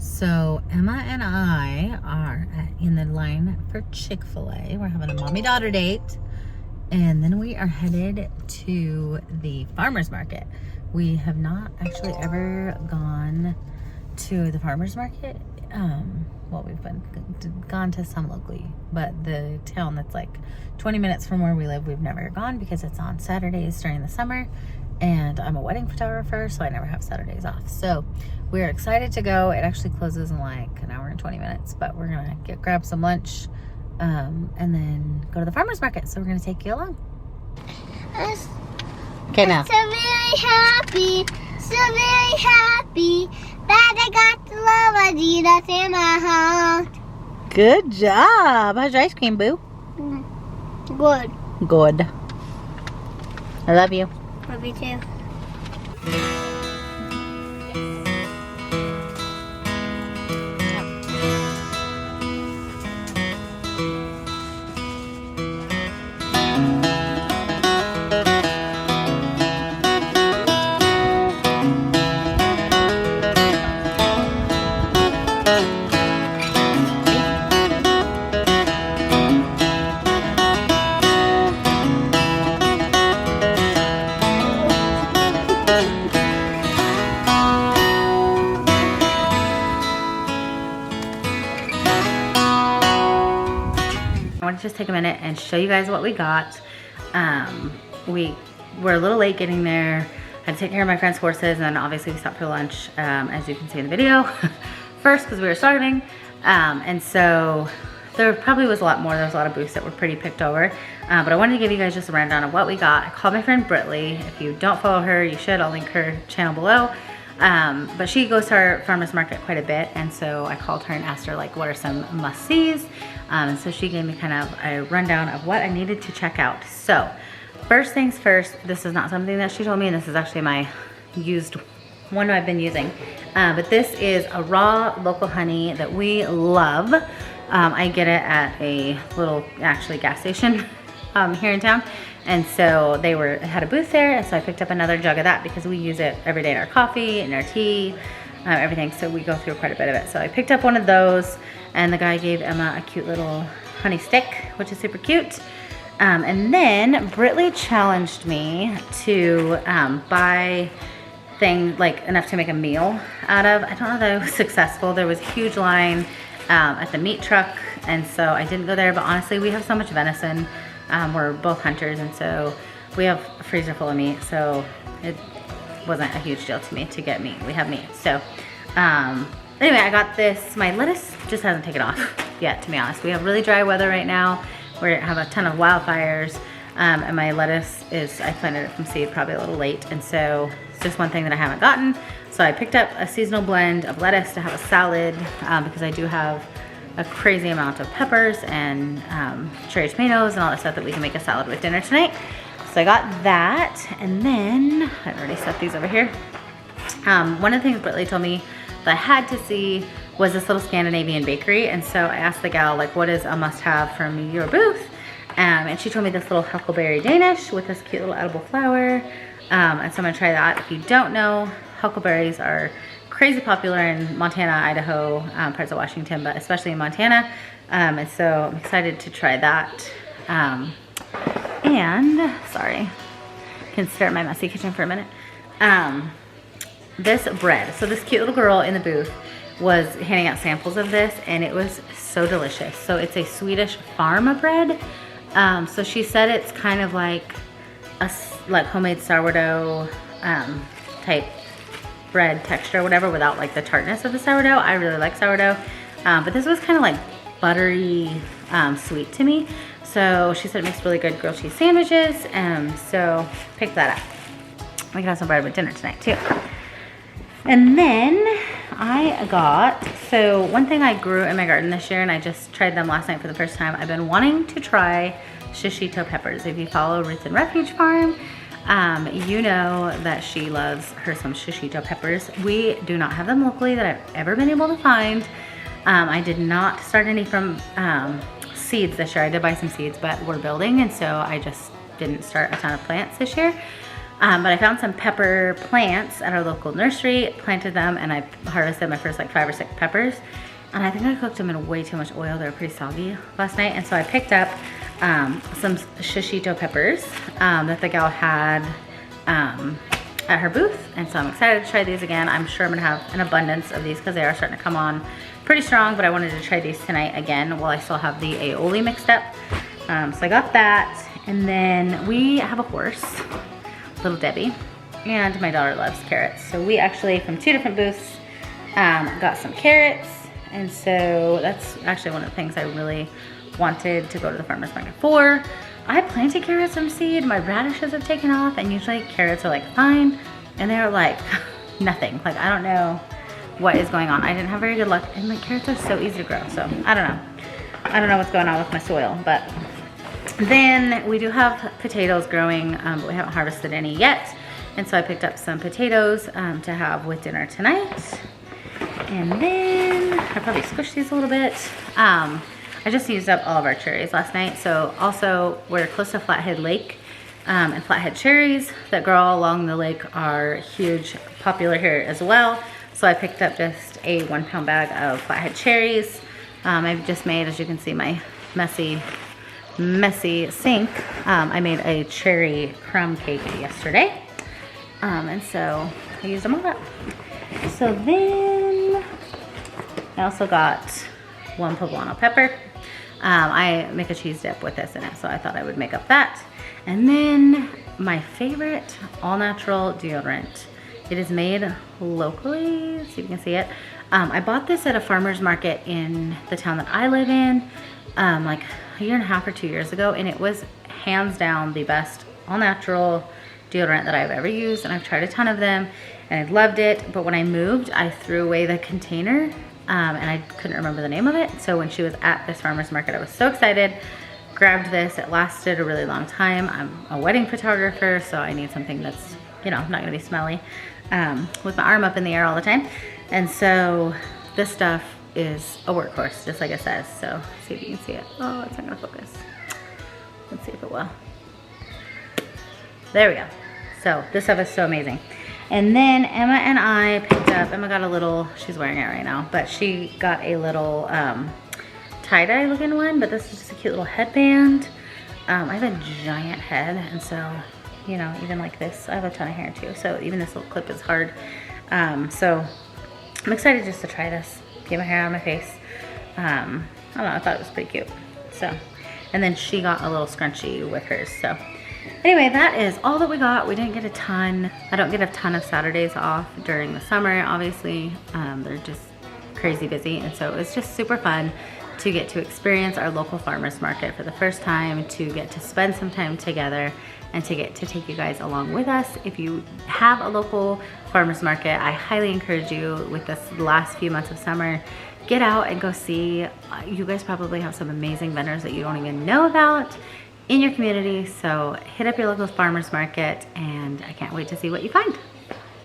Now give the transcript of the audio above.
So Emma and I are in the line for Chick-fil-A. We're having a mommy-daughter date. And then we are headed to the farmer's market. We have not actually ever gone to the farmer's market. Well, we've gone to some locally, but the town that's like 20 minutes from where we live, we've never gone because it's on Saturdays during the summer. And I'm a wedding photographer, so I never have Saturdays off. So we're excited to go. It actually closes in like an hour and 20 minutes, but we're gonna grab some lunch and then go to the farmer's market. So we're gonna take you along. Okay, now. So very happy that I got the love of Jesus in my heart. Good job. How's your ice cream, boo? Good. Good. I love you. Love you too. I want to just take a minute and show you guys what we got. We were a little late getting there. I had to take care of my friend's horses, and then obviously we stopped for lunch, as you can see in the video, first because we were starving. And so there probably was a lot more. There was a lot of booths that were pretty picked over. But I wanted to give you guys just a rundown of what we got. I called my friend Britley. If you don't follow her, you should. I'll link her channel below. But she goes to our farmer's market quite a bit, and so I called her and asked her like what are some must-sees. And so she gave me kind of a rundown of what I needed to check out. So first things first, this is not something that she told me, and this is actually my used one I've been using. But this is a raw local honey that we love. I get it at a little actually gas station here in town. And so they had a booth there, and so I picked up another jug of that because we use it every day in our coffee, in our tea, everything. So we go through quite a bit of it. So I picked up one of those, and the guy gave Emma a cute little honey stick, which is super cute. And then Britley challenged me to buy things like enough to make a meal out of. I don't know that I was successful. There was a huge line at the meat truck, and so I didn't go there, but honestly, we have so much venison. We're both hunters, and so we have a freezer full of meat, so it wasn't a huge deal to me to get meat. We have meat. So anyway, I got this. My lettuce just hasn't taken off yet, to be honest. We have really dry weather right now. We have a ton of wildfires, and my lettuce I planted it from seed probably a little late, and so it's just one thing that I haven't gotten. So I picked up a seasonal blend of lettuce to have a salad because I do have a crazy amount of peppers and cherry tomatoes and all that stuff that we can make a salad with dinner tonight. So I got that, and then I already set these over here. One of the things Britley told me that I had to see was this little Scandinavian bakery, and so I asked the gal like, what is a must-have from your booth? And she told me this little huckleberry Danish with this cute little edible flower, and so I'm gonna try that. If you don't know, huckleberries are crazy popular in Montana, Idaho, parts of Washington, but especially in Montana. And so I'm excited to try that. And sorry, can stare at my messy kitchen for a minute. This bread. So this cute little girl in the booth was handing out samples of this, and it was so delicious. So it's a Swedish farm bread. So she said it's kind of like homemade sourdough type bread texture or whatever, without like the tartness of the sourdough. I really like sourdough, but this was kind of like buttery sweet to me. So she said it makes really good grilled cheese sandwiches, so pick that up. We can have some bread with dinner tonight too. And then I got, so one thing I grew in my garden this year, and I just tried them last night for the first time. I've been wanting to try shishito peppers. If you follow Roots and Refuge Farm, you know that she loves her some shishito peppers. We do not have them locally that I've ever been able to find. I did not start any from seeds this year. I did buy some seeds, but we're building, and so I just didn't start a ton of plants this year. But I found some pepper plants at our local nursery, planted them, and I harvested my first like 5 or 6 peppers. And I think I cooked them in way too much oil. They were pretty soggy last night. And so I picked up some shishito peppers that the gal had at her booth. And so I'm excited to try these again. I'm sure I'm gonna have an abundance of these because they are starting to come on pretty strong, but I wanted to try these tonight again while I still have the aioli mixed up. So I got that. And then we have a horse, Little Debbie, and my daughter loves carrots. So we actually, from 2 different booths, got some carrots. And so that's actually one of the things I really wanted to go to the farmer's market for. I planted carrots from seed. My radishes have taken off, and usually carrots are like fine, and they're like nothing. Like I don't know what is going on. I didn't have very good luck, and like carrots are so easy to grow. So I don't know. I don't know what's going on with my soil, but then we do have potatoes growing, but we haven't harvested any yet. And so I picked up some potatoes to have with dinner tonight. And then I probably squished these a little bit. I just used up all of our cherries last night. So also we're close to Flathead Lake, and Flathead cherries that grow all along the lake are huge, popular here as well. So I picked up just a 1 pound bag of Flathead cherries. I've just made, as you can see, my messy sink. I made a cherry crumb cake yesterday. And so I used them all up. So then I also got 1 poblano pepper. I make a cheese dip with this in it, so I thought I would make up that. And then my favorite all-natural deodorant. It is made locally, so you can see it. I bought this at a farmer's market in the town that I live in, like a 1.5 or 2 years ago, and it was hands down the best all-natural deodorant that I've ever used, and I've tried a ton of them, and I loved it. But when I moved, I threw away the container, and I couldn't remember the name of it. So when she was at this farmer's market, I was so excited, grabbed this. It lasted a really long time. I'm a wedding photographer, so I need something that's, you know, not gonna be smelly, with my arm up in the air all the time. And so this stuff is a workhorse, just like it says. So see if you can see it. Oh, it's not gonna focus. Let's see if it will. There we go. So this stuff is so amazing. And then Emma and I picked up, Emma got a little, she's wearing it right now, but she got a little tie-dye looking one, but this is just a cute little headband. I have a giant head, and so, you know, even like this, I have a ton of hair too, so even this little clip is hard. So I'm excited just to try this, get my hair out of my face. I don't know, I thought it was pretty cute. So, and then she got a little scrunchie with hers, so. Anyway, that is all that we got. We didn't get a ton. I don't get a ton of Saturdays off during the summer, obviously. They're just crazy busy, and so it was just super fun to get to experience our local farmers market for the first time, to get to spend some time together, and to get to take you guys along with us. If you have a local farmers market, I highly encourage you with this last few months of summer, get out and go see. You guys probably have some amazing vendors that you don't even know about in your community, so hit up your local farmers market, and I can't wait to see what you find.